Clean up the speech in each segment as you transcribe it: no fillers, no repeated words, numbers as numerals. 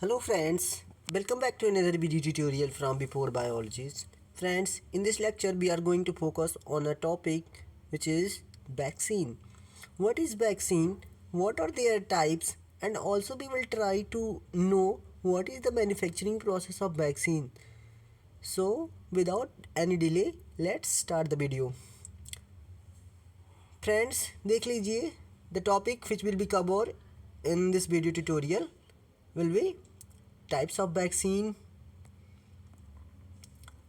Hello friends, welcome back to another video tutorial from Before Biologies. Friends, in this lecture we are going to focus on a topic which is vaccine. What is vaccine? What are their types? And also we will try to know what is the manufacturing process of vaccine. So without any delay, let's start the video. Friends, देख लीजिए the topic which will be covered in this video tutorial will be types of vaccine,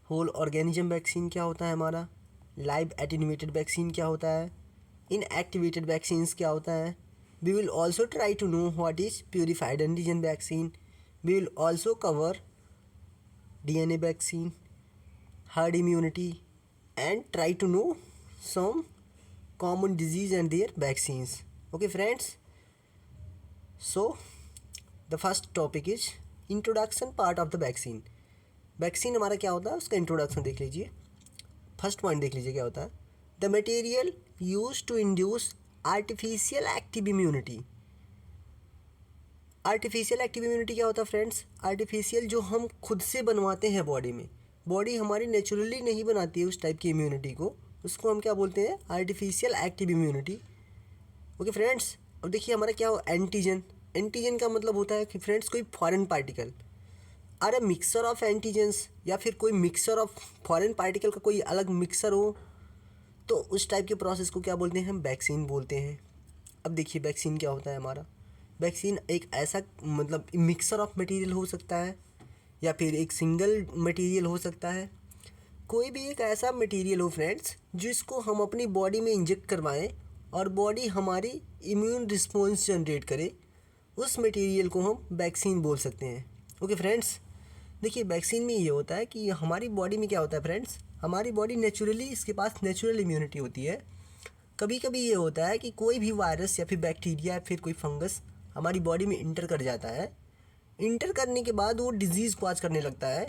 whole organism vaccine क्या होता है हमारा, live attenuated vaccine क्या होता है, inactivated vaccines क्या होता है. We will also try to know what is purified antigen vaccine. We will also cover DNA vaccine, herd immunity, and try to know some common disease and their vaccines. Okay friends, so the first topic is introduction part of the vaccine. Vaccine हमारा क्या होता है उसका introduction देख लीजिए. First point देख लीजिए क्या होता है. The material use to induce artificial active immunity. Artificial active immunity क्या होता है फ्रेंड्स? आर्टिफिशियल जो हम खुद से बनवाते हैं बॉडी में. बॉडी हमारी नेचुरली नहीं बनाती है उस टाइप की इम्यूनिटी को, उसको हम क्या बोलते हैं? Artificial active immunity. Okay friends, अब देखिए हमारा क्या हो एंटीजन. एंटीजन का मतलब होता है कि फ्रेंड्स कोई फॉरेन पार्टिकल और अ मिक्सर ऑफ एंटीजेंस, या फिर कोई मिक्सर ऑफ फॉरेन पार्टिकल का कोई अलग मिक्सर हो, तो उस टाइप के प्रोसेस को क्या बोलते हैं? हम वैक्सीन बोलते हैं. अब देखिए वैक्सीन क्या होता है हमारा. वैक्सीन एक ऐसा मतलब मिक्सर ऑफ मटेरियल हो सकता है, या फिर एक सिंगल मटेरियल हो सकता है. कोई भी एक ऐसा मटेरियल हो फ्रेंड्स जिसको हम अपनी बॉडी में इंजेक्ट करवाएं और बॉडी हमारी इम्यून रिस्पॉन्स जनरेट करे, उस मटेरियल को हम वैक्सीन बोल सकते हैं. ओके फ्रेंड्स, देखिए वैक्सीन में ये होता है कि हमारी बॉडी में क्या होता है फ्रेंड्स, हमारी बॉडी नेचुरली, इसके पास नेचुरल इम्यूनिटी होती है. कभी कभी ये होता है कि कोई भी वायरस या फिर बैक्टीरिया या फिर कोई फंगस हमारी बॉडी में इंटर कर जाता है. इंटर करने के बाद वो डिजीज़ कॉज करने लगता है,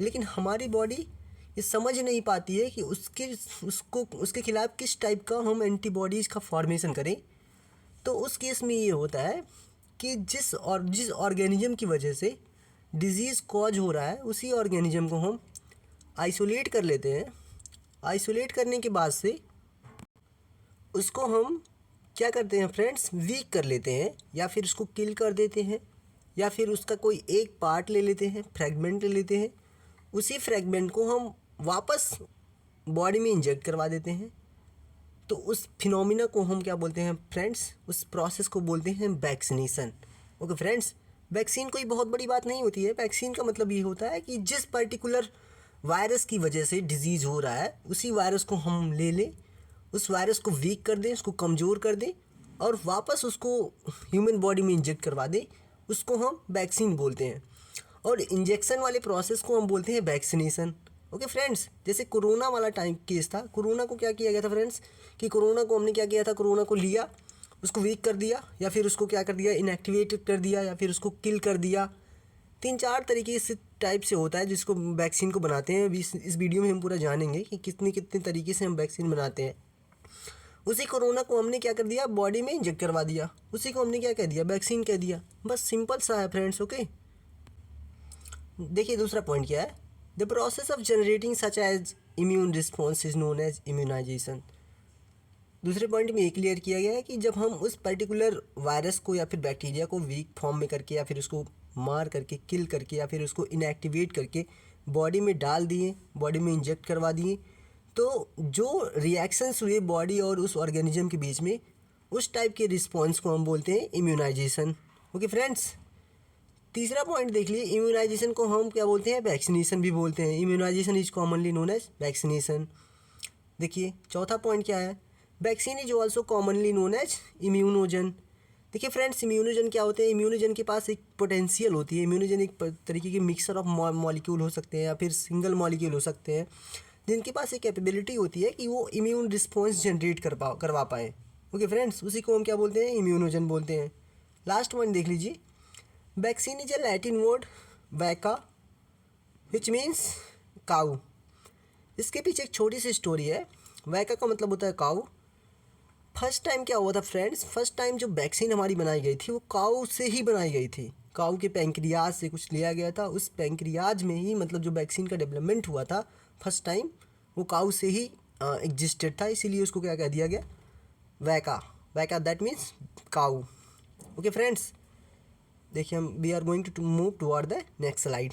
लेकिन हमारी बॉडी ये समझ नहीं पाती है कि उसके खिलाफ किस टाइप का हम एंटीबॉडीज़ का फॉर्मेशन करें. तो उस केस में ये होता है कि जिस ऑर्गेनिज्म की वजह से डिज़ीज़ कॉज हो रहा है, उसी ऑर्गेनिज्म को हम आइसोलेट कर लेते हैं. आइसोलेट करने के बाद से उसको हम क्या करते हैं फ्रेंड्स? वीक कर लेते हैं, या फिर उसको किल कर देते हैं, या फिर उसका कोई एक पार्ट ले लेते हैं, फ्रैगमेंट ले लेते हैं. उसी फ्रैगमेंट को हम वापस बॉडी में इंजेक्ट करवा देते हैं. तो उस फिनोमिना को हम क्या बोलते हैं फ्रेंड्स? उस प्रोसेस को बोलते हैं वैक्सीनेशन. ओके फ्रेंड्स, वैक्सीन कोई बहुत बड़ी बात नहीं होती है. वैक्सीन का मतलब ये होता है कि जिस पर्टिकुलर वायरस की वजह से डिजीज़ हो रहा है, उसी वायरस को हम ले लें, उस वायरस को वीक कर दें, उसको कमज़ोर कर दें और वापस उसको ह्यूमन बॉडी में इंजेक्ट करवा दें. उसको हम वैक्सीन बोलते हैं. और इंजेक्शन वाले प्रोसेस को हम बोलते हैं वैक्सीनेशन. ओके फ्रेंड्स, जैसे कोरोना वाला टाइम केस था. कोरोना को क्या किया गया था फ्रेंड्स कि कोरोना को हमने क्या किया था? कोरोना को लिया, उसको वीक कर दिया, या फिर उसको क्या कर दिया? इनएक्टिवेट कर दिया, या फिर उसको किल कर दिया. 3-4 तरीके से टाइप से होता है जिसको वैक्सीन को बनाते हैं. इस वीडियो में हम पूरा जानेंगे कि कितने कितने तरीके से हम वैक्सीन बनाते हैं. उसी कोरोना को हमने क्या कर दिया? बॉडी में इंजेक्ट करवा दिया. उसी को हमने क्या कह दिया? वैक्सीन कह दिया. बस सिंपल सा है फ्रेंड्स. ओके, देखिए दूसरा पॉइंट क्या है. The process of generating such as immune response is known as immunisation. दूसरे पॉइंट में ये क्लियर किया गया है कि जब हम उस पर्टिकुलर वायरस को या फिर बैक्टीरिया को वीक फॉर्म में करके, या फिर उसको मार करके, किल करके, या फिर उसको इनएक्टिवेट करके बॉडी में डाल दिए, बॉडी में इंजेक्ट करवा दिए, तो जो रिएक्शंस हुए बॉडी और उस ऑर्गेनिज्म के बीच में, उस टाइप के रिस्पॉन्स को हम बोलते हैं इम्यूनाइजेशन. ओके फ्रेंड्स, तीसरा पॉइंट देख लिए. इम्यूनाइजेशन को हम क्या बोलते हैं? वैक्सीनेशन भी बोलते हैं. Immunization is commonly known as vaccination. देखिए चौथा पॉइंट क्या है? Vaccine is also commonly known as immunogen. देखिए फ्रेंड्स, इम्यूनोजन क्या होते हैं? इम्यूनोजन के पास एक पोटेंशियल होती है. इम्यूनोजन एक तरीके के मिक्सर ऑफ मॉलिक्यूल हो सकते हैं, या फिर सिंगल मॉलिक्यूल हो सकते हैं, जिनके पास एक कैपेबिलिटी होती है कि वो इम्यून रिस्पॉन्स जनरेट करवा पाएँ. ओके फ्रेंड्स, उसी को हम क्या बोलते हैं? इम्यूनोजन बोलते हैं. लास्ट पॉइंट देख लीजिए. Vaccine is a Latin word वैका विच मीन्स काऊ. इसके पीछे एक छोटी सी स्टोरी है. वैका का मतलब होता है काऊ. फर्स्ट टाइम क्या हुआ था फ्रेंड्स? फर्स्ट टाइम जो वैक्सीन हमारी बनाई गई थी वो काऊ से ही बनाई गई थी. काऊ के पैंक्रियाज से कुछ लिया गया था, उस पैंक्रियाज में ही मतलब जो वैक्सीन का डेवलपमेंट हुआ था फर्स्ट टाइम वो काऊ से ही एग्जिस्टेड था, इसीलिए उसको क्या कह दिया गया, वैका। वैका that means cow. Okay friends, देखिए हम we are going to move toward the next slide.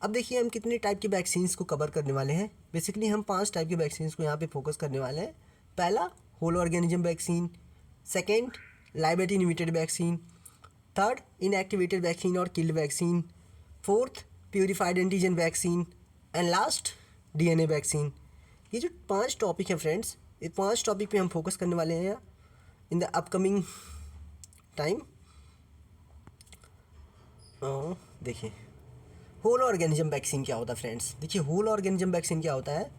अब देखिए हम कितने टाइप के वैक्सीन्स को कवर करने वाले हैं। बेसिकली हम 5 टाइप के वैक्सीन्स को यहाँ पे फोकस करने वाले हैं। पहला whole organism vaccine, second live attenuated vaccine, third inactivated vaccine और killed vaccine, fourth purified antigen vaccine and last DNA vaccine. ये जो 5 टॉपिक हैं फ्रेंड्स, ये 5 टॉपिक पे हम फोकस करने वाले हैं इन द अपकमिंग टाइम। देखिए होल ऑर्गेनिज्म वैक्सीन क्या होता है फ्रेंड्स। देखिए होल ऑर्गेनिज्म वैक्सीन क्या होता है,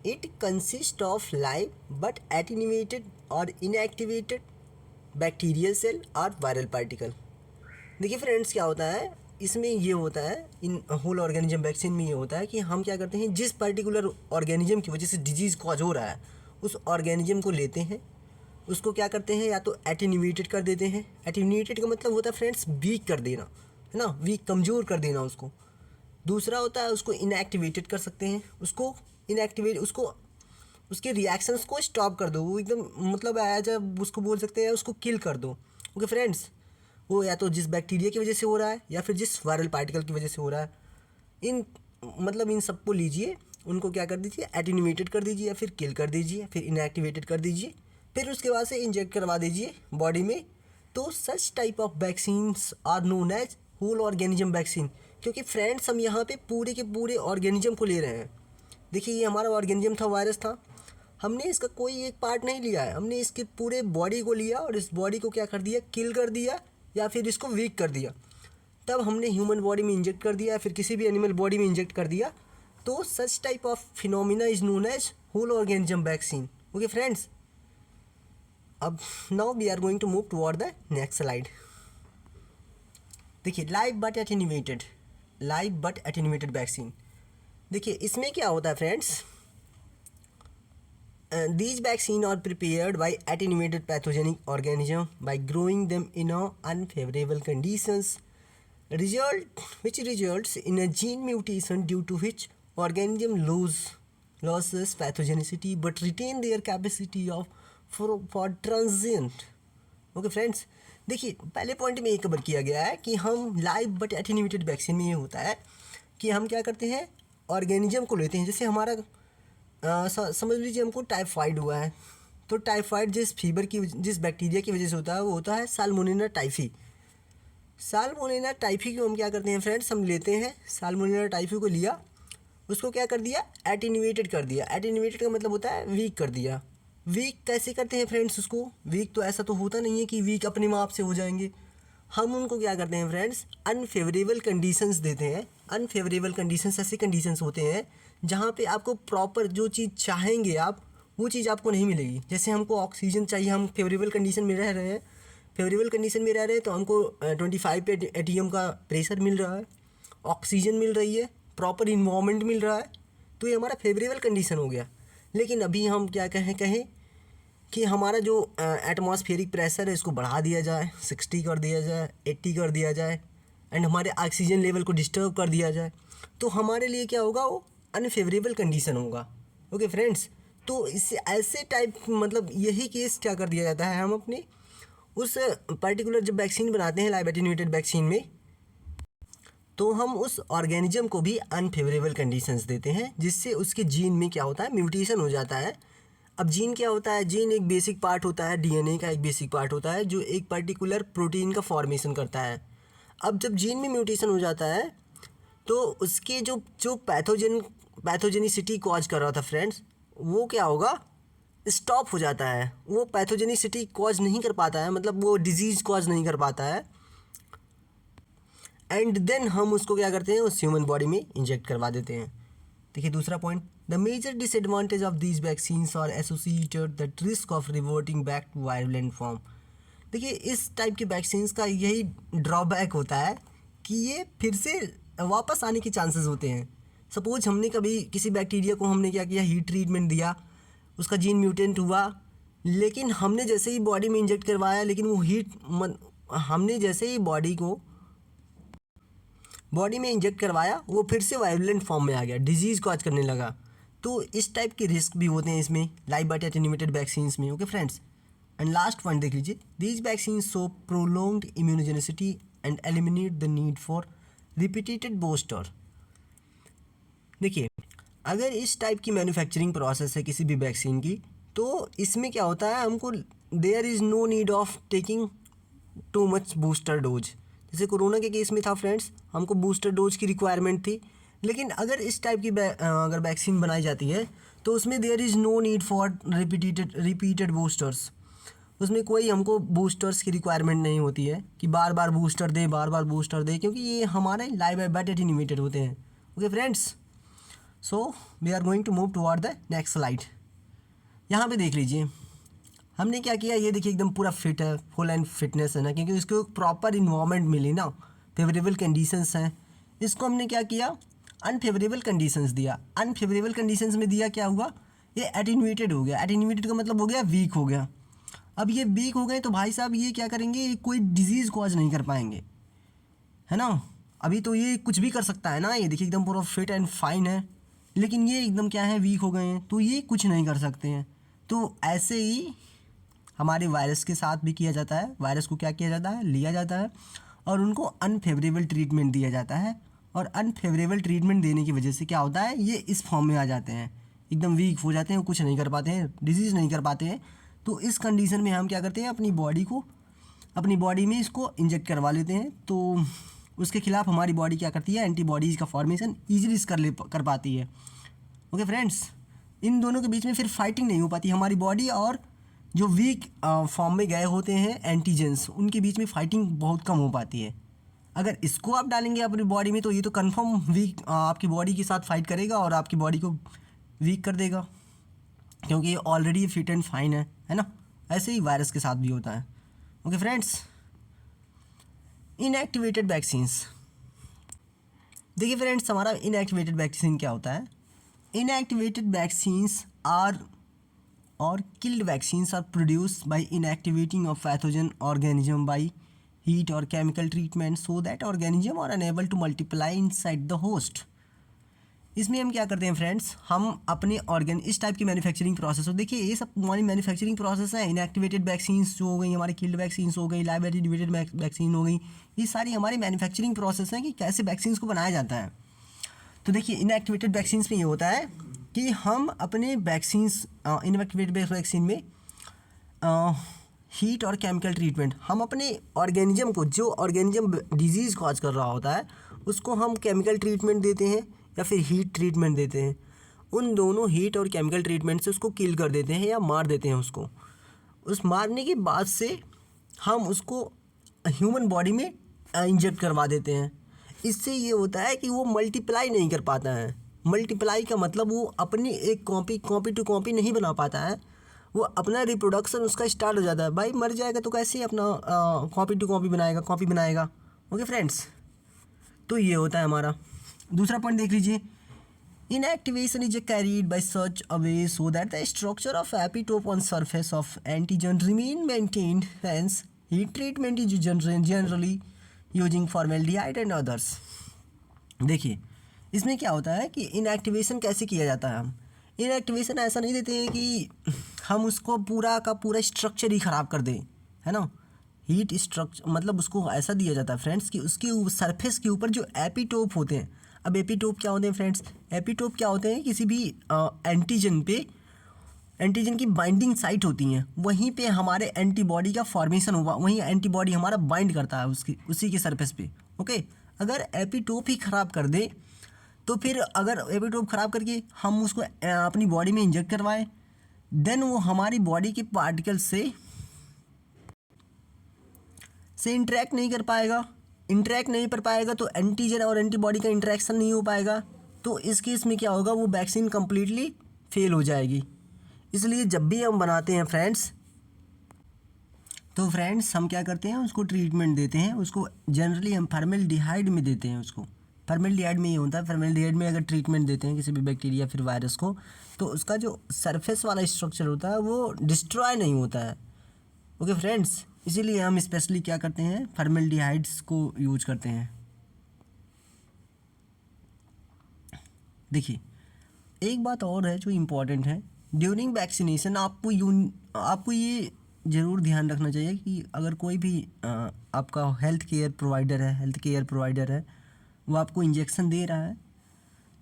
it consist of live but attenuated और इनएक्टिवेटेड बैक्टीरियल सेल और वायरल पार्टिकल। देखिए फ्रेंड्स क्या होता है इसमें, ये होता है इन होल ऑर्गेनिज्म वैक्सीन में ये होता है कि हम क्या करते हैं, जिस पर्टिकुलर ऑर्गेनिज्म की वजह से डिजीज़ कॉज हो रहा है उस ऑर्गेनिज्म को लेते हैं, उसको क्या करते हैं या तो एटेन्यूएटेड कर देते हैं। एटेन्यूएटेड का मतलब होता है फ्रेंड्स वीक कर देना, है ना, वीक कमज़ोर कर देना उसको। दूसरा होता है उसको इनएक्टिवेटेड कर सकते हैं, उसको इनएक्टिवेट उसको उसके रिएक्शंस को स्टॉप कर दो, वो एकदम मतलब एज उसको बोल सकते हैं उसको किल कर दो। ओके फ्रेंड्स, वो या तो जिस बैक्टीरिया की वजह से हो रहा है या फिर जिस वायरल पार्टिकल की वजह से हो रहा है, इन सबको लीजिए, उनको क्या कर दीजिए, एटेन्यूएटेड कर दीजिए या फिर किल कर दीजिए, फिर इनएक्टिवेटेड कर दीजिए, फिर उसके बाद से इंजेक्ट करवा दीजिए बॉडी में। तो such type of vaccines are known as whole organism vaccine. क्योंकि फ्रेंड्स हम यहाँ पे पूरे के पूरे ऑर्गेनिज्म को ले रहे हैं। देखिए ये हमारा ऑर्गेनिज्म था, वायरस था, हमने इसका कोई एक पार्ट नहीं लिया है, हमने इसके पूरे बॉडी को लिया और इस बॉडी को क्या कर दिया, किल कर दिया या फिर इसको वीक कर दिया, तब हमने ह्यूमन बॉडी में इंजेक्ट कर दिया, फिर किसी भी एनिमल बॉडी में इंजेक्ट कर दिया। तो such type of phenomena is known as whole organism vaccine. Okay friends, अब now we are going to move toward the next slide. देखिए लाइव बट एटेन्यूएटेड वैक्सीन। देखिए इसमें क्या होता है friends, these vaccine are prepared by attenuated pathogenic organism by growing them in unfavorable conditions, which results in a gene mutation due to which organism loses pathogenicity but retain their capacity for transient. Okay friends, देखिए पहले point में ये cover किया गया है कि हम live but attenuated vaccine में ये होता है कि हम क्या करते हैं, ऑर्गेनिज्म को लेते हैं। जैसे हमारा समझ लीजिए हमको टाइफाइड हुआ है, तो टाइफाइड जिस बैक्टीरिया की वजह से होता है वो होता है साल्मोनेला टाइफी। साल्मोनेला टाइफी को हम क्या करते हैं फ्रेंड्स, हम लेते हैं साल्मोनेला टाइफी को लिया, उसको क्या कर दिया, एटेन्यूएटेड कर दिया। एटेन्यूएटेड का मतलब होता है वीक कर दिया। वीक कैसे करते हैं फ्रेंड्स उसको, वीक तो ऐसा तो होता नहीं है कि वीक अपने माप से हो जाएंगे, हम उनको क्या करते हैं फ्रेंड्स, अनफेवरेबल कंडीशंस देते हैं। अनफेवरेबल कंडीशंस ऐसे कंडीशंस होते हैं जहाँ पे आपको प्रॉपर जो चीज़ चाहेंगे आप वो चीज़ आपको नहीं मिलेगी। जैसे हमको ऑक्सीजन चाहिए, हम फेवरेबल कंडीशन में रह रहे हैं, फेवरेबल कंडीशन में रह रहे हैं तो हमको 25 पे एटीएम का प्रेशर मिल रहा है, ऑक्सीजन मिल रही है, प्रॉपर इन्वायरमेंट मिल रहा है, तो ये हमारा फेवरेबल कंडीशन हो गया। लेकिन अभी हम क्या कहें कि हमारा जो एटमॉस्फेरिक प्रेशर है इसको बढ़ा दिया जाए, 60 कर दिया जाए, 80 कर दिया जाए, एंड हमारे ऑक्सीजन लेवल को डिस्टर्ब कर दिया जाए, तो हमारे लिए क्या होगा, वो अनफेवरेबल कंडीशन होगा। ओके फ्रेंड्स, तो इससे ऐसे टाइप मतलब यही केस क्या कर दिया जाता है, हम अपने उस पर्टिकुलर जब वैक्सीन बनाते हैं लाइव एटेन्यूएटेड वैक्सीन में, तो हम उस ऑर्गेनिज्म को भी अनफेवरेबल कंडीशंस देते हैं, जिससे उसके जीन में क्या होता है, म्यूटेशन हो जाता है। अब जीन क्या होता है, जीन एक बेसिक पार्ट होता है, डीएनए का एक बेसिक पार्ट होता है जो एक पर्टिकुलर प्रोटीन का फॉर्मेशन करता है। अब जब जीन में म्यूटेशन हो जाता है तो उसके जो पैथोजेनिसिटी कॉज कर रहा था फ्रेंड्स, वो क्या होगा, स्टॉप हो जाता है, वो पैथोजेनिसिटी कॉज नहीं कर पाता है, मतलब वो डिजीज़ कॉज नहीं कर पाता है, एंड देन हम उसको क्या करते हैं, उस ह्यूमन बॉडी में इंजेक्ट करवा देते हैं। देखिए दूसरा point, the major disadvantage of these vaccines are associated that risk of reverting back to violent form. देखिए इस टाइप के वैक्सीन्स का यही ड्रॉबैक होता है कि ये फिर से वापस आने के चांसेस होते हैं। सपोज हमने कभी किसी बैक्टीरिया को हमने क्या किया, हीट ट्रीटमेंट दिया, उसका जीन म्यूटेंट हुआ, लेकिन हमने जैसे ही बॉडी में इंजेक्ट करवाया, लेकिन वो हमने जैसे ही बॉडी को बॉडी में इंजेक्ट करवाया, वो फिर से वायलेंट फॉर्म में आ गया, डिजीज़ कॉज करने लगा। तो इस टाइप के रिस्क भी होते हैं इसमें लाइव बट एटेन्यूएटेड वैक्सीन्स में। Okay friends, and last point देख लीजिए, these vaccine show prolonged immunogenicity and eliminate the need for repeated booster. देखिए, अगर इस टाइप की मैन्युफैक्चरिंग प्रोसेस है किसी भी वैक्सीन की, तो इसमें क्या होता है, हमको there is no need of taking too much booster dose. जैसे कोरोना के केस में था फ्रेंड्स, हमको बूस्टर डोज की रिक्वायरमेंट थी, लेकिन अगर इस टाइप की अगर वैक्सीन बनाई जाती है तो उसमें there is no need for repeated boosters. उसमें कोई हमको बूस्टर्स की रिक्वायरमेंट नहीं होती है कि बार बार बूस्टर दे, बार बार बूस्टर दे, क्योंकि ये हमारे लाइव बट एटेन्यूएटेड होते हैं। Okay friends, so we are going to move toward the next slide. यहाँ पे देख लीजिए हमने क्या किया, ये देखिए एकदम पूरा फिट है, फुल एंड फिटनेस है ना, क्योंकि उसको प्रॉपर इन्वायरमेंट मिली ना, फेवरेबल कंडीशंस हैं। इसको हमने क्या किया, अनफेवरेबल कंडीशंस दिया। अनफेवरेबल कंडीशंस में दिया क्या हुआ, ये एटेन्यूएटेड हो गया। एटेन्यूएटेड का मतलब हो गया वीक हो गया। अब ये वीक हो गए तो भाई साहब ये क्या करेंगे, कोई डिजीज़ कॉज नहीं कर पाएंगे, है ना। अभी तो ये कुछ भी कर सकता है ना, ये देखिए एकदम पूरा फिट एंड फाइन है, लेकिन ये एकदम क्या है, वीक हो गए हैं, तो ये कुछ नहीं कर सकते हैं। तो ऐसे ही हमारे वायरस के साथ भी किया जाता है। वायरस को क्या किया जाता है, लिया जाता है और उनको अनफेवरेबल ट्रीटमेंट दिया जाता है, और अनफेवरेबल ट्रीटमेंट देने की वजह से क्या होता है, ये इस फॉर्म में आ जाते हैं, एकदम वीक हो जाते हैं, कुछ नहीं कर पाते हैं, डिजीज़ नहीं कर पाते हैं। तो इस कंडीशन में हम क्या करते हैं, अपनी बॉडी में इसको इंजेक्ट करवा लेते हैं। तो उसके खिलाफ हमारी बॉडी क्या करती है, एंटीबॉडीज़ का फॉर्मेशन ईजिली कर पाती है। ओके फ्रेंड्स, इन दोनों के बीच में फिर फाइटिंग नहीं हो पाती, हमारी बॉडी और जो वीक फॉर्म में गए होते हैं एंटीजेंस, उनके बीच में फाइटिंग बहुत कम हो पाती है। अगर इसको आप डालेंगे अपनी बॉडी में तो ये तो कंफर्म वीक आपकी बॉडी के साथ फाइट करेगा और आपकी बॉडी को वीक कर देगा, क्योंकि ये ऑलरेडी फिट एंड फाइन है ना। ऐसे ही वायरस के साथ भी होता है। Okay friends, inactivated vaccines. देखिए फ्रेंड्स, हमारा इनएक्टिवेटेड वैक्सीन क्या होता है। इनएक्टिवेटेड वैक्सीन्स आर और killed vaccines are produced by inactivating of pathogen organism by heat or chemical treatment so that organism are unable to multiply inside the host। इसमें हम क्या करते हैं फ्रेंड्स, हम अपने ऑर्गेन इस टाइप की मैन्युफैक्चरिंग प्रोसेस हो, देखिए ये सब हमारी मैन्युफैक्चरिंग प्रोसेस है। इनएक्टिवेटेड वैक्सीन्स जो हो गई, हमारी किल्ड वैक्सीन्स हो गई, लाइव एटेन्यूएटेड वैक्सीन हो गई, ये सारी हमारी मैन्युफैक्चरिंग प्रोसेस है कि कैसे वैक्सीन्स को बनाया जाता है। तो देखिए इनएक्टिवेटेड वैक्सीन्स में ये होता है कि हम अपने वैक्सीन्स इनएक्टिवेटेड वैक्सीन में हीट और केमिकल ट्रीटमेंट, हम अपने ऑर्गेनिज्म को, जो ऑर्गेनिज्म डिजीज़ कॉज कर रहा होता है, उसको हम केमिकल ट्रीटमेंट देते हैं या फिर हीट ट्रीटमेंट देते हैं। उन दोनों हीट और केमिकल ट्रीटमेंट से उसको किल कर देते हैं या मार देते हैं उसको। उस मारने के बाद से हम उसको ह्यूमन बॉडी में इंजेक्ट करवा देते हैं। इससे ये होता है कि वो मल्टीप्लाई नहीं कर पाता है। मल्टीप्लाई का मतलब वो अपनी एक कॉपी टू कॉपी नहीं बना पाता है, वो अपना रिप्रोडक्शन उसका स्टार्ट हो जाता है। भाई मर जाएगा तो कैसे अपना कॉपी टू कॉपी बनाएगा। ओके फ्रेंड्स, तो ये होता है हमारा। दूसरा पॉइंट देख लीजिए, inactivation is carried bye such a way so that the structure of epitope on surface of antigen remain maintained, hence heat treatment is generally using formaldehyde and others. देखिए इसमें क्या होता है कि इनएक्टिवेशन कैसे किया जाता है। हम इनएक्टिवेशन ऐसा नहीं देते हैं कि हम उसको पूरा का पूरा स्ट्रक्चर ही ख़राब कर दें, है ना। हीट स्ट्रक्चर मतलब उसको ऐसा दिया जाता है फ्रेंड्स कि उसके सरफेस के ऊपर जो एपिटोप होते हैं। अब एपिटोप क्या होते हैं फ्रेंड्स, एपिटोप क्या होते हैं, किसी भी एंटीजन की बाइंडिंग साइट होती हैं, वहीं पे हमारे एंटीबॉडी का फॉर्मेशन हुआ, वहीं एंटीबॉडी हमारा बाइंड करता है उसी के सरफेस पे। ओके, अगर एपिटोप ही ख़राब कर दे तो फिर अगर एपिटोप ख़राब करके हम उसको अपनी बॉडी में इंजेक्ट करवाएं, देन वो हमारी बॉडी के पार्टिकल से इंटरेक्ट नहीं कर पाएगा। इंटरेक्ट नहीं कर पाएगा तो एंटीजन और एंटीबॉडी का इंटरेक्शन नहीं हो पाएगा। तो इस केस में क्या होगा, वो वैक्सीन कम्प्लीटली फेल हो जाएगी। इसलिए जब भी हम बनाते हैं फ्रेंड्स, तो फ्रेंड्स हम क्या करते हैं, उसको ट्रीटमेंट देते हैं। उसको जनरली हम फॉर्मेल्डिहाइड में देते हैं। उसको फॉर्मेल्डिहाइड में ये होता है, फॉर्मेल्डिहाइड में अगर ट्रीटमेंट देते हैं किसी भी बैक्टीरिया फिर वायरस को, तो उसका जो सरफेस वाला स्ट्रक्चर होता है वो डिस्ट्रॉय नहीं होता है। ओके फ्रेंड्स, इसीलिए हम स्पेशली क्या करते हैं, फॉर्मेल्डिहाइड्स को यूज करते हैं। देखिए, एक बात और है जो इम्पोर्टेंट है, ड्यूरिंग वैक्सीनेशन आपको ये ज़रूर ध्यान रखना चाहिए कि अगर कोई भी आपका हेल्थ केयर प्रोवाइडर है, वो आपको इंजेक्शन दे रहा है,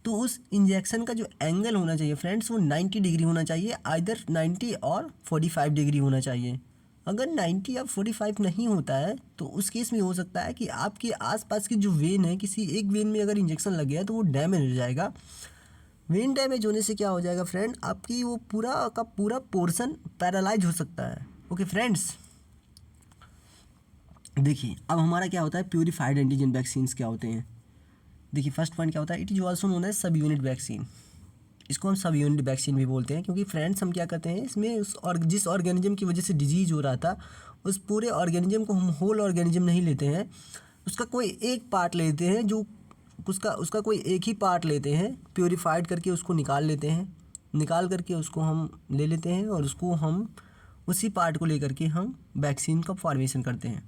तो उस इंजेक्शन का जो एंगल होना चाहिए फ्रेंड्स, वो 90 डिग्री होना चाहिए, आइदर 90 और 45 डिग्री होना चाहिए। अगर 90 या 45 नहीं होता है तो उस केस में हो सकता है कि आपके आसपास की जो वेन है, किसी एक वेन में अगर इंजेक्शन लग गया तो वो डैमेज हो जाएगा। वेन डैमेज होने से क्या हो जाएगा फ्रेंड, आपकी वो पूरा का पूरा पोर्शन पैरालाइज हो सकता है। ओके फ्रेंड्स, देखिए अब हमारा क्या होता है, प्यूरिफाइड एंटीजन वैक्सीन्स क्या होते हैं। देखिए फर्स्ट पॉइंट क्या होता है, it is also known as subunit vaccine. इसको हम सब यूनिट वैक्सीन भी बोलते हैं, क्योंकि फ्रेंड्स हम क्या करते हैं इसमें, जिस ऑर्गेनिज्म की वजह से डिजीज हो रहा था, उस पूरे ऑर्गेनिज्म को हम होल ऑर्गेनिज्म नहीं लेते हैं, उसका कोई एक पार्ट लेते हैं, जो उसका कोई एक ही पार्ट लेते हैं, प्योरीफाइड करके उसको निकाल लेते हैं, निकाल करके उसको हम ले लेते हैं और उसको हम उसी पार्ट को लेकर के हम वैक्सीन का फॉर्मेशन करते हैं।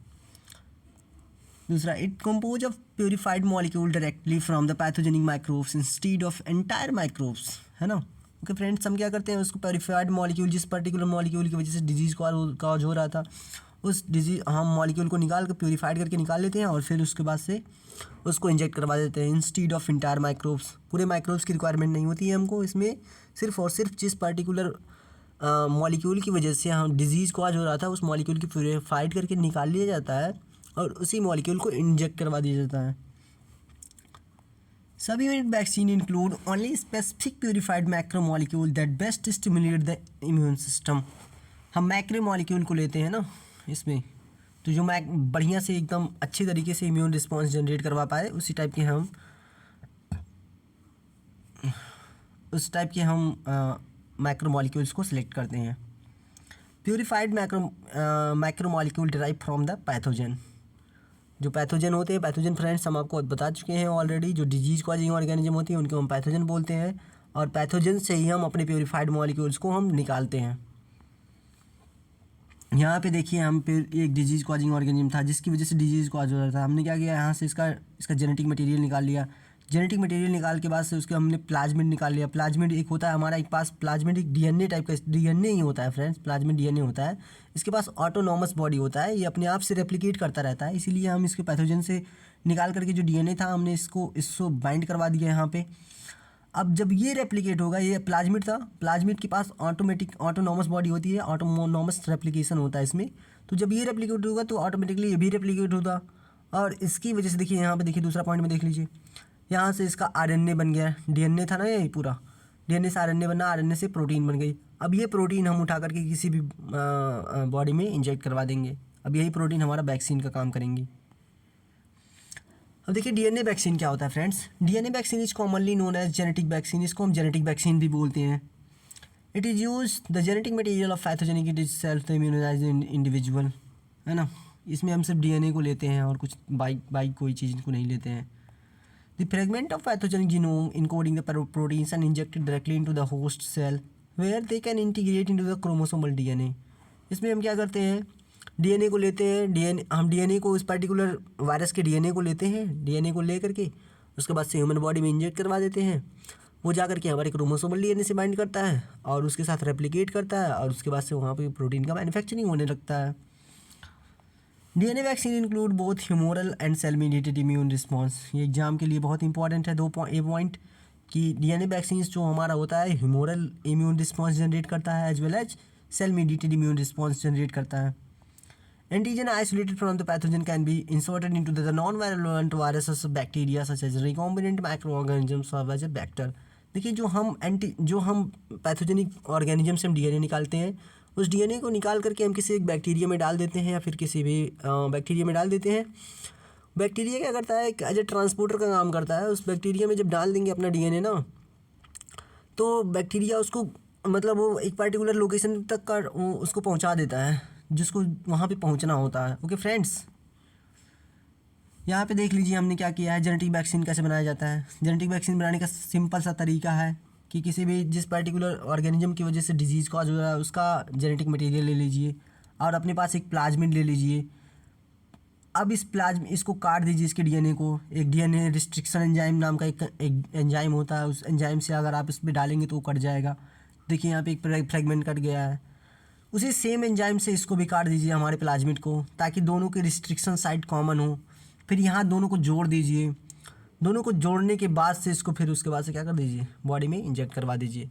दूसरा, it compose of purified molecule directly from the pathogenic microbes instead of entire microbes, है ना। ओके फ्रेंड्स, हम क्या करते हैं, उसको प्योरीफाइड मॉलिक्यूल, जिस पर्टिकुलर मॉलिक्यूल की वजह से डिजीज़ काज हो रहा था, उस डिजीज हम मॉलिक्यूल को निकाल कर प्योरीफाइड करके निकाल लेते हैं और फिर उसके बाद से उसको इंजेक्ट करवा देते हैं इंस्टीड ऑफ एंटायर माइक्रोब्स। पूरे माइक्रोब्स की रिक्वायरमेंट नहीं होती है हमको इसमें, सिर्फ और सिर्फ जिस पर्टिकुलर मॉलिक्यूल की वजह से हम डिजीज़ काज हो रहा था, उस मॉलिक्यूल की प्योरीफाइड करके निकाल लिया जाता है और उसी मॉलिक्यूल को इंजेक्ट करवा दिया जाता है। सब unit vaccine include only specific purified macro molecule that best stimulate the immune system. हम मैक्रो मॉलिक्यूल को लेते हैं ना इसमें, तो जो बढ़िया से एकदम अच्छे तरीके से इम्यून रिस्पॉन्स जनरेट करवा पाए, उस टाइप के हम मैक्रो मॉलिक्यूल्स को सिलेक्ट करते हैं। Purified macro molecule derive from the pathogen. जो पैथोजन होते हैं, पैथोजन फ्रेंड्स हम आपको बता चुके हैं ऑलरेडी, जो डिजीज कॉजिंग ऑर्गेनिज्म होती है उनको हम पैथोजन बोलते हैं, और पैथोजन से ही हम अपने प्योरीफाइड मॉलिक्यूल्स को हम निकालते हैं। यहाँ पे देखिए, हम एक डिजीज कॉजिंग ऑर्गेनिज्म था जिसकी वजह से डिजीज कॉज हो रहा था, हमने क्या किया, यहाँ से इसका जेनेटिक मटेरियल निकाल लिया। जेनेटिक मटेरियल निकाल के बाद से उसके हमने प्लाज्मिड निकाल लिया। प्लाज्मिड एक होता है हमारा एक पास, प्लाज्मिड एक डीएनए टाइप का, डीएनए ही होता है फ्रेंड्स, प्लाज्मिड डीएनए होता है। इसके पास ऑटोनॉमस बॉडी होता है, ये अपने आप से रेप्लिकेट करता रहता है, इसीलिए हम इसके पैथोजन से निकाल करके जो डीएनए था हमने इसको बाइंड करवा दिया यहाँ पे। अब जब ये रेप्लिकेट होगा, ये प्लाज्मिड था, प्लाज्मिड के पास ऑटोनॉमस बॉडी होती है, ऑटोनॉमस रेप्लिकेशन होता है इसमें, तो जब ये रेप्लिकेट होगा तो ऑटोमेटिकली ये भी रेप्लिकेट होगा, और इसकी वजह से देखिए यहाँ पे देखिए दूसरा पॉइंट में देख लीजिए, यहाँ से इसका आरएनए बन गया, डीएनए था ना ये पूरा, डीएनए से आरएनए बना, आरएनए से प्रोटीन बन गई। अब ये प्रोटीन हम उठा करके किसी भी बॉडी में इंजेक्ट करवा देंगे, अब यही प्रोटीन हमारा वैक्सीन का काम करेंगी। अब देखिए डीएनए वैक्सीन क्या होता है friends. DNA vaccine is commonly known as genetic vaccine, इसको हम जेनेटिक वैक्सीन भी बोलते हैं। It is use the genetic material of pathogenic it is self immunise individual, है ना। इसमें हम सिर्फ डीएनए को लेते हैं और कुछ बाइक कोई चीज़ को नहीं लेते हैं। The fragment of pathogenic genome encoding the proteins and injected directly into the host cell where they can integrate into the chromosomal DNA। इसमें हम क्या करते हैं, डीएनए को लेते हैं, हम डीएनए को, इस पर्टिकुलर वायरस के डीएनए को लेते हैं, डीएनए को ले करके उसके बाद से ह्यूमन बॉडी में इंजेक्ट करवा देते हैं, वो जा करके हमारे क्रोमोसोमल डीएनए से बाइंड करता है और उसके साथ रेप्लिकेट करता है, और उसके बाद से वहाँ पे प्रोटीन का मैन्युफैक्चरिंग होने लगता है। DNA vaccine include both humoral and cell mediated immune response. ये एग्जाम के लिए बहुत इंपॉर्टेंट है, पॉइंट कि डीएनए वैक्सीन जो हमारा होता है ह्यूमोरल इम्यून रिस्पॉन्स जनरेट करता है as well as cell mediated immune response generate करता है। Antigen isolated from the pathogen can be inserted into the non virulent viruses bacteria such as recombinant microorganisms और as a vector. देखिए जो हम pathogenic organism से हम DNA निकालते हैं, उस डीएनए को निकाल करके हम किसी एक बैक्टीरिया में डाल देते हैं या फिर किसी भी बैक्टीरिया में डाल देते हैं। बैक्टीरिया क्या करता है, एज ए ट्रांसपोर्टर का काम करता है। उस बैक्टीरिया में जब डाल देंगे अपना डीएनए ना, तो बैक्टीरिया उसको मतलब वो एक पर्टिकुलर लोकेशन तक का उसको पहुंचा देता है जिसको वहाँ पे पहुंचना होता है। ओके फ्रेंड्स, यहाँ पे देख लीजिए हमने क्या किया है, जेनेटिक वैक्सीन कैसे बनाया जाता है। जेनेटिक वैक्सीन बनाने का सिंपल सा तरीका है कि किसी भी जिस पर्टिकुलर ऑर्गेनिज्म की वजह से डिजीज़ कॉज हो रहा है उसका जेनेटिक मटेरियल ले लीजिए और अपने पास एक प्लाज्मिड ले लीजिए। अब इस प्लाज्मा इसको काट दीजिए, इसके डीएनए को। एक डीएनए रिस्ट्रिक्शन एंजाइम नाम का एक एंजाइम होता है, उस एंजाइम से अगर आप इस पर डालेंगे तो वो कट जाएगा। देखिए यहाँ पे एक फ्रेगमेंट कट गया है। उसी सेम एंजाइम से इसको भी काट दीजिए हमारे प्लाज्मिड को, ताकि दोनों के रिस्ट्रिक्शन साइट कॉमन हो। फिर यहाँ दोनों को जोड़ दीजिए। दोनों को जोड़ने के बाद से इसको फिर उसके बाद से क्या कर दीजिए, बॉडी में इंजेक्ट करवा दीजिए।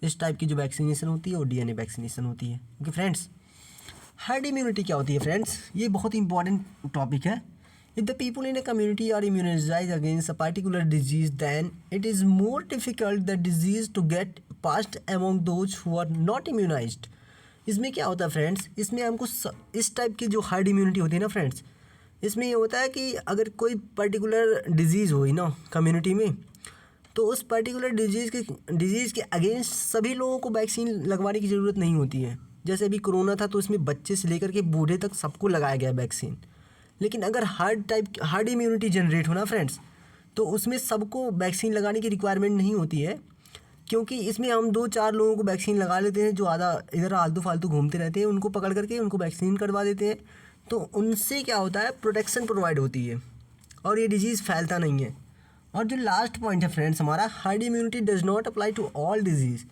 इस टाइप की जो वैक्सीनेशन होती है वो डीएनए वैक्सीनेशन होती है। ओके फ्रेंड्स, हर्ड इम्यूनिटी क्या होती है फ्रेंड्स, ये बहुत इंपॉर्टेंट टॉपिक है। If the people in a community are immunised against a particular disease then it is more difficult the disease to get past among those who are not immunised. इसमें क्या होता है friends, इसमें हमको इस type की जो हर्ड इम्यूनिटी होती है ना फ्रेंड्स, इसमें ये होता है कि अगर कोई पर्टिकुलर डिजीज़ हुई ना कम्युनिटी में, तो उस पर्टिकुलर डिजीज़ के अगेंस्ट सभी लोगों को वैक्सीन लगवाने की ज़रूरत नहीं होती है। जैसे अभी कोरोना था तो इसमें बच्चे से लेकर के बूढ़े तक सबको लगाया गया वैक्सीन। लेकिन अगर हार्ड इम्यूनिटी जनरेट हो ना फ्रेंड्स, तो उसमें सबको वैक्सीन लगाने की रिक्वायरमेंट नहीं होती है, क्योंकि इसमें हम 2-4 लोगों को वैक्सीन लगा लेते हैं जो आधा इधर आलतू फालतू घूमते रहते हैं, उनको पकड़ करके उनको वैक्सीन करवा देते हैं। तो उनसे क्या होता है, प्रोटेक्शन प्रोवाइड होती है और ये डिजीज़ फैलता नहीं है। और जो लास्ट पॉइंट है फ्रेंड्स हमारा, herd immunity does not apply to all disease.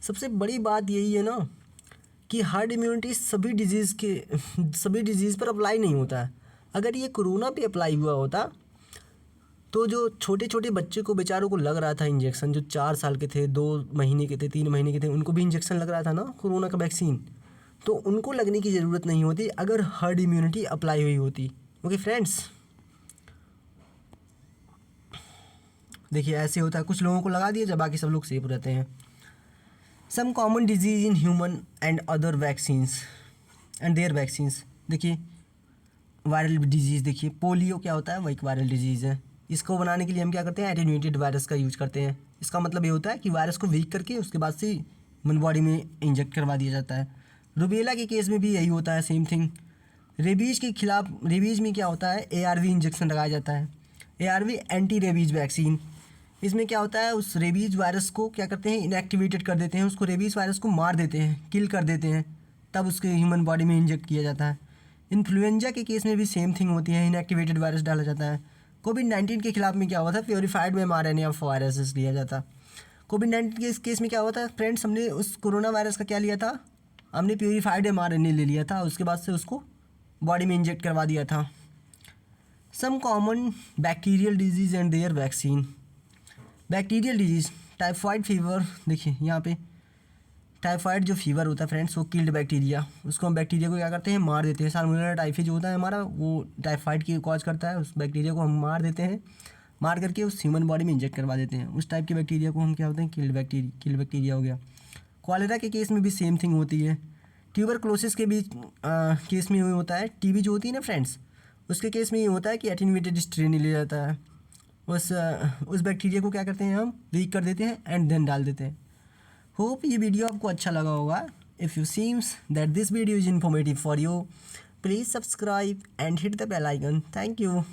सबसे बड़ी बात यही है ना कि हार्ड इम्यूनिटी सभी डिजीज़ पर अप्लाई नहीं होता है। अगर ये कोरोना पे अप्लाई हुआ होता तो जो छोटे छोटे बच्चे को बेचारों को लग रहा था इंजेक्शन, जो 4 साल के थे, 2 महीने के थे, 3 महीने के थे, उनको भी इंजेक्शन लग रहा था ना कोरोना का वैक्सीन, तो उनको लगने की ज़रूरत नहीं होती अगर हर्ड इम्यूनिटी अप्लाई हुई होती। ओके फ्रेंड्स, देखिए ऐसे होता है, कुछ लोगों को लगा दिया जब बाकी सब लोग सेफ रहते हैं। Some common disease in human and other vaccines and their vaccines. देखिए वायरल डिजीज़, देखिए पोलियो क्या होता है, वो एक वायरल डिजीज़ है। इसको बनाने के लिए हम क्या करते हैं, एटेन्यूएटेड वायरस का यूज करते हैं। इसका मतलब ये होता है कि वायरस को वीक करके उसके बाद से ह्यूमन बॉडी में इंजेक्ट करवा दिया जाता है। रुबेला के केस में भी यही होता है, सेम थिंग। रेबीज़ के खिलाफ, रेबीज़ में क्या होता है, ARV इंजेक्शन लगाया जाता है, ARV एंटी रेबीज़ वैक्सीन। इसमें क्या होता है, उस रेबीज़ वायरस को क्या करते हैं, इनएक्टिवेटेड कर देते हैं, उसको रेबीज़ वायरस को मार देते हैं, किल कर देते हैं, तब उसके ह्यूमन बॉडी में इंजेक्ट किया जाता है। इन्फ्लुएंजा के केस में भी सेम थिंग होती है, इनएक्टिवेटेड वायरस डाला जाता है। कोविड-19 के खिलाफ में क्या हुआ था, प्योरीफाइड mRNA ऑफ वायरसेस लिया जाता। कोविड-19 के केस में क्या हुआ था फ्रेंड्स, हमने उस कोरोना वायरस का क्या लिया था, हमने प्योरीफाइड mRNA ले लिया था, उसके बाद से उसको बॉडी में इंजेक्ट करवा दिया था। Some common bacterial disease and their vaccine. Bacterial disease, typhoid fever, देखिए यहाँ पे टाइफाइड जो फीवर होता है फ्रेंड्स, वो किल्ड बैक्टीरिया, उसको हम बैक्टीरिया को क्या करते हैं, मार देते हैं। साल्मोनेला टाइफी जो होता है हमारा, वो टाइफाइड की कॉज करता है, उस बैक्टीरिया को हम मार देते हैं, मार करके उस ह्यूमन बॉडी में इंजेक्ट करवा देते हैं। उस टाइप के बैक्टीरिया को हम क्या होते हैं, किल्ड बैक्टीरिया हो गया। कॉलेरा के केस में भी सेम थिंग होती है। ट्यूबरक्लोसिस के भी केस में होता है। टीबी जो होती है ना फ्रेंड्स, उसके केस में ये होता है कि एटेन्यूएटेड स्ट्रेन लिया जाता है, उस बैक्टीरिया को क्या करते हैं, हम वीक कर देते हैं एंड देन डाल देते हैं। होप ये वीडियो आपको अच्छा लगा होगा। If you seems that this video is informative for you, please subscribe and hit the bell icon. Thank you.